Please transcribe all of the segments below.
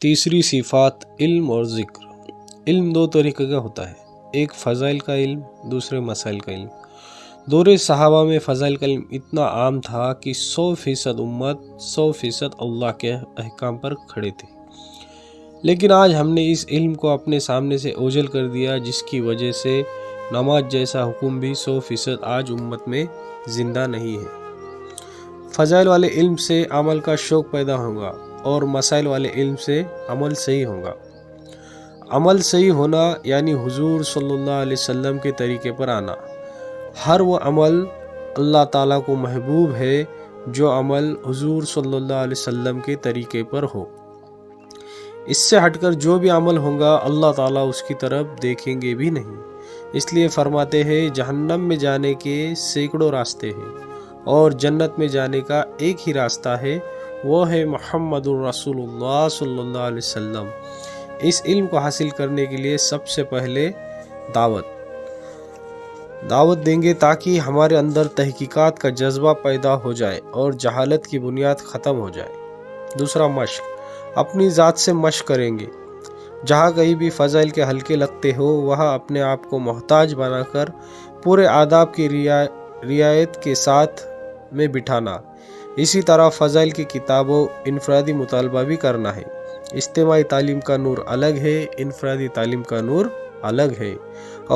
تیسری صفات علم اور ذکر۔ علم دو طریقے کا ہوتا ہے، ایک فضائل کا علم، دوسرے مسائل کا علم۔ دور صحابہ میں فضائل کا علم اتنا عام تھا کہ 100% امت 100% اللہ کے احکام پر کھڑے تھے، لیکن آج ہم نے اس علم کو اپنے سامنے سے اوجھل کر دیا، جس کی وجہ سے نماز جیسا حکم بھی 100% آج امت میں زندہ نہیں ہے۔ فضائل والے علم سے عمل کا شوق پیدا ہوگا اور مسائل والے علم سے عمل صحیح ہوگا۔ عمل صحیح ہونا یعنی حضور صلی اللہ علیہ وسلم کے طریقے پر آنا۔ ہر وہ عمل اللہ تعالیٰ کو محبوب ہے جو عمل حضور صلی اللہ علیہ وسلم کے طریقے پر ہو۔ اس سے ہٹ کر جو بھی عمل ہوگا اللہ تعالیٰ اس کی طرف دیکھیں گے بھی نہیں۔ اس لیے فرماتے ہیں جہنم میں جانے کے سینکڑوں راستے ہیں اور جنت میں جانے کا ایک ہی راستہ ہے، وہ ہے محمد الرسول اللہ صلی اللہ علیہ وسلم۔ اس علم کو حاصل کرنے کے لیے سب سے پہلے دعوت دیں گے تاکہ ہمارے اندر تحقیقات کا جذبہ پیدا ہو جائے اور جہالت کی بنیاد ختم ہو جائے۔ دوسرا مشق، اپنی ذات سے مشق کریں گے۔ جہاں کہیں بھی فضائل کے حلقے لگتے ہو وہاں اپنے آپ کو محتاج بنا کر پورے آداب کی رعایت کے ساتھ میں بٹھانا۔ اسی طرح فضائل کی کتابوں انفرادی مطالبہ بھی کرنا ہے۔ اجتماعی تعلیم کا نور الگ ہے، انفرادی تعلیم کا نور الگ ہے،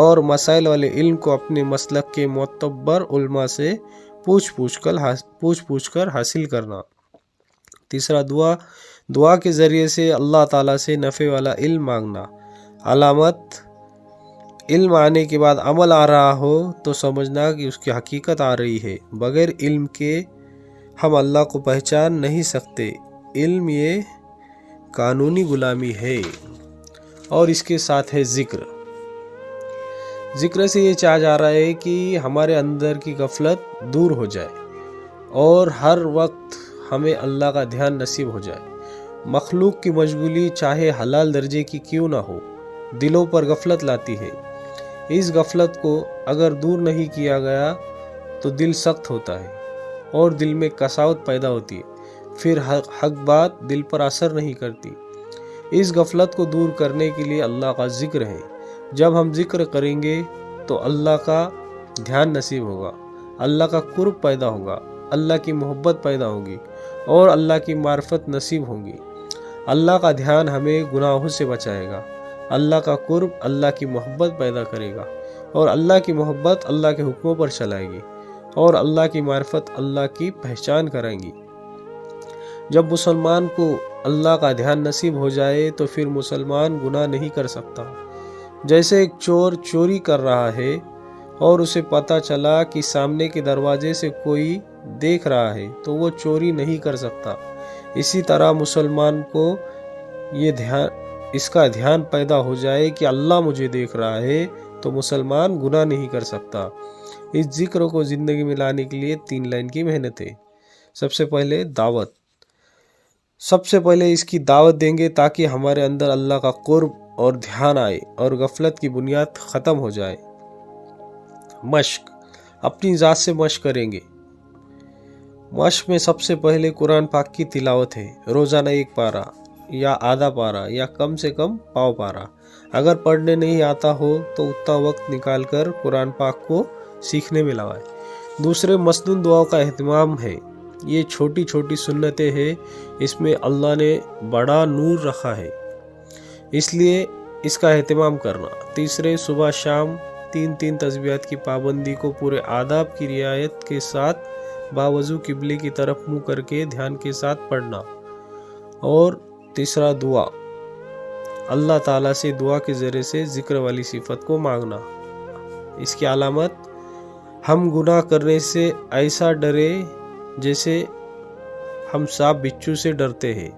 اور مسائل والے علم کو اپنے مسلک کے معتبر علماء سے پوچھ کر حاصل کرنا۔ تیسرا دعا کے ذریعے سے اللہ تعالیٰ سے نفع والا علم مانگنا۔ علامت، علم آنے کے بعد عمل آ رہا ہو تو سمجھنا کہ اس کی حقیقت آ رہی ہے۔ بغیر علم کے ہم اللہ کو پہچان نہیں سکتے۔ علم یہ قانونی غلامی ہے۔ اور اس کے ساتھ ہے ذکر سے یہ چاہا جا رہا ہے کہ ہمارے اندر کی غفلت دور ہو جائے اور ہر وقت ہمیں اللہ کا دھیان نصیب ہو جائے۔ مخلوق کی مشغولی چاہے حلال درجے کی کیوں نہ ہو، دلوں پر غفلت لاتی ہے۔ اس غفلت کو اگر دور نہیں کیا گیا تو دل سخت ہوتا ہے اور دل میں قساوت پیدا ہوتی ہے، پھر حق بات دل پر اثر نہیں کرتی۔ اس غفلت کو دور کرنے کے لیے اللہ کا ذکر ہے۔ جب ہم ذکر کریں گے تو اللہ کا دھیان نصیب ہوگا، اللہ کا قرب پیدا ہوگا، اللہ کی محبت پیدا ہوگی اور اللہ کی معرفت نصیب ہوگی۔ اللہ کا دھیان ہمیں گناہوں سے بچائے گا، اللہ کا قرب اللہ کی محبت پیدا کرے گا اور اللہ کی محبت اللہ کے حکموں پر چلائے گی اور اللہ کی معرفت اللہ کی پہچان کرائیں گی۔ جب مسلمان کو اللہ کا دھیان نصیب ہو جائے تو پھر مسلمان گناہ نہیں کر سکتا۔ جیسے ایک چور چوری کر رہا ہے اور اسے پتہ چلا کہ سامنے کے دروازے سے کوئی دیکھ رہا ہے تو وہ چوری نہیں کر سکتا۔ اسی طرح مسلمان کو اس کا دھیان پیدا ہو جائے کہ اللہ مجھے دیکھ رہا ہے تو مسلمان گناہ نہیں کر سکتا۔ اس ذکر کو زندگی میں لانے کے لیے 3 لائن کی محنت ہے۔ سب سے پہلے اس کی دعوت دیں گے تاکہ ہمارے اندر اللہ کا قرب اور دھیان آئے اور غفلت کی بنیاد ختم ہو جائے۔ مشق، اپنی ذات سے مشق کریں گے۔ مشق میں سب سے پہلے قرآن پاک کی تلاوت ہے۔ روزانہ 1 پارہ یا آدھا پارہ یا کم سے کم پاؤ پارہ۔ اگر پڑھنے نہیں آتا ہو تو اتنا وقت نکال کر قرآن پاک کو سیکھنے میں لگائیں۔ دوسرے مسنون دعاؤں کا اہتمام ہے۔ یہ چھوٹی چھوٹی سنتیں ہیں، اس میں اللہ نے بڑا نور رکھا ہے، اس لیے اس کا اہتمام کرنا۔ تیسرے صبح شام 3 تسبیحات کی پابندی کو پورے آداب کی رعایت کے ساتھ باوضو قبلے کی طرف منہ کر کے دھیان کے ساتھ پڑھنا۔ اور تیسرا دعا، اللہ تعالیٰ سے دعا کے ذریعے سے ذکر والی صفت کو مانگنا۔ اس کی علامت، ہم گناہ کرنے سے ایسا ڈرے جیسے ہم سانپ بچھو سے ڈرتے ہیں،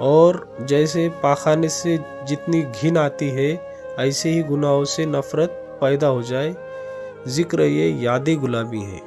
اور جیسے پاخانے سے جتنی گھن آتی ہے ایسے ہی گناہوں سے نفرت پیدا ہو جائے۔ ذکر یہ یاد غلامی ہے۔